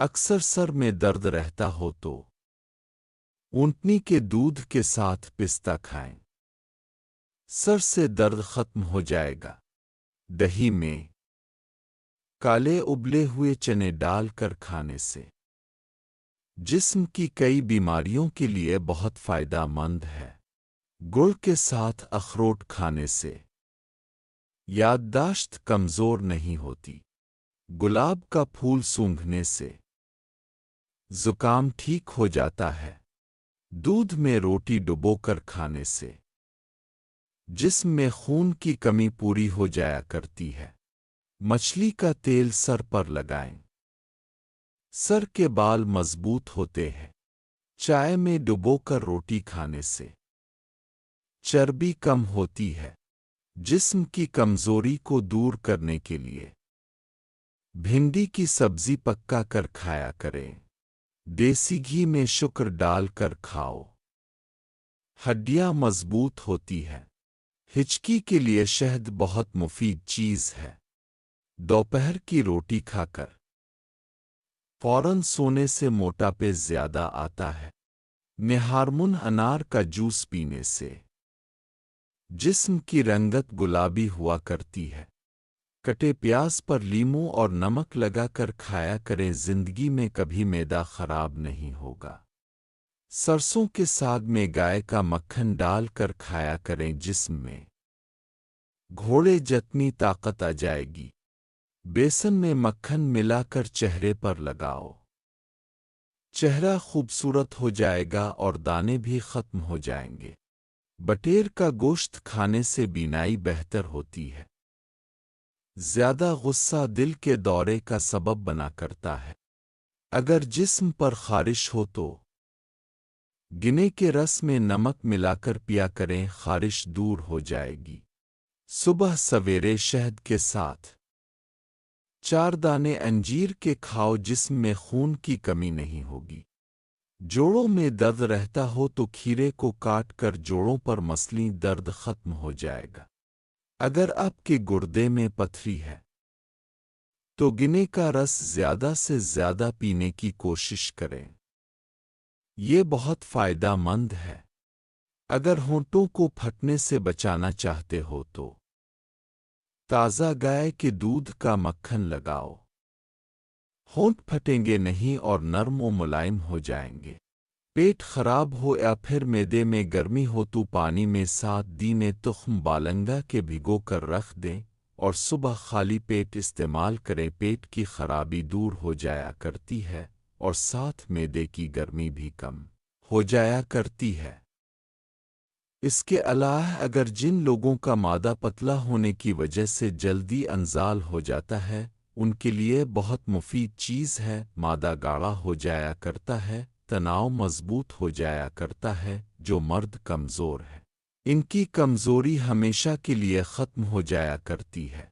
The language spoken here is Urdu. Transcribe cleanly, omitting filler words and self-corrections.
اکثر سر میں درد رہتا ہو تو اونٹنی کے دودھ کے ساتھ پستہ کھائیں، سر سے درد ختم ہو جائے گا۔ دہی میں کالے ابلے ہوئے چنے ڈال کر کھانے سے جسم کی کئی بیماریوں کے لیے بہت فائدہ مند ہے۔ گڑ کے ساتھ اخروٹ کھانے سے یادداشت کمزور نہیں ہوتی۔ گلاب کا پھول سونگھنے سے زکام ٹھیک ہو جاتا ہے۔ دودھ میں روٹی ڈبو کر کھانے سے جسم میں خون کی کمی پوری ہو جایا کرتی ہے۔ مچھلی کا تیل سر پر لگائیں، سر کے بال مضبوط ہوتے ہیں۔ چائے میں ڈبو کر روٹی کھانے سے چربی کم ہوتی ہے۔ جسم کی کمزوری کو دور کرنے کے لیے بھنڈی کی سبزی پکا کر کھایا کریں، دیسی گھی میں شکر ڈال کر کھاؤ، ہڈیاں مضبوط ہوتی ہے۔ ہچکی کے لیے شہد بہت مفید چیز ہے۔ دوپہر کی روٹی کھا کر فوراً سونے سے موٹاپے زیادہ آتا ہے۔ نہارمن انار کا جوس پینے سے جسم کی رنگت گلابی ہوا کرتی ہے۔ کٹے پیاز پر لیموں اور نمک لگا کر کھایا کریں، زندگی میں کبھی معدہ خراب نہیں ہوگا۔ سرسوں کے ساگ میں گائے کا مکھن ڈال کر کھایا کریں، جسم میں گھوڑے جتنی طاقت آ جائے گی۔ بیسن میں مکھن ملا کر چہرے پر لگاؤ، چہرہ خوبصورت ہو جائے گا اور دانے بھی ختم ہو جائیں گے۔ بٹیر کا گوشت کھانے سے بینائی بہتر ہوتی ہے۔ زیادہ غصہ دل کے دورے کا سبب بنا کرتا ہے۔ اگر جسم پر خارش ہو تو گنے کے رس میں نمک ملا کر پیا کریں، خارش دور ہو جائے گی۔ صبح سویرے شہد کے ساتھ 4 دانے انجیر کے کھاؤ، جسم میں خون کی کمی نہیں ہوگی۔ جوڑوں میں درد رہتا ہو تو کھیرے کو کاٹ کر جوڑوں پر مسلیں، درد ختم ہو جائے گا۔ اگر آپ کے گردے میں پتھری ہے تو گنے کا رس زیادہ سے زیادہ پینے کی کوشش کریں، یہ بہت فائدہ مند ہے۔ اگر ہونٹوں کو پھٹنے سے بچانا چاہتے ہو تو تازہ گائے کے دودھ کا مکھن لگاؤ، ہونٹ پھٹیں گے نہیں اور نرم و ملائم ہو جائیں گے۔ پیٹ خراب ہو یا پھر معدے میں گرمی ہو تو پانی میں 7 دانے تخم بالنگا کے بھگو کر رکھ دیں اور صبح خالی پیٹ استعمال کریں، پیٹ کی خرابی دور ہو جایا کرتی ہے اور ساتھ معدے کی گرمی بھی کم ہو جایا کرتی ہے۔ اس کے علاوہ اگر جن لوگوں کا معدہ پتلا ہونے کی وجہ سے جلدی انزال ہو جاتا ہے، ان کے لیے بہت مفید چیز ہے۔ معدہ گاڑھا ہو جایا کرتا ہے، تناؤ مضبوط ہو جایا کرتا ہے۔ جو مرد کمزور ہے، ان کی کمزوری ہمیشہ کے لیے ختم ہو جایا کرتی ہے۔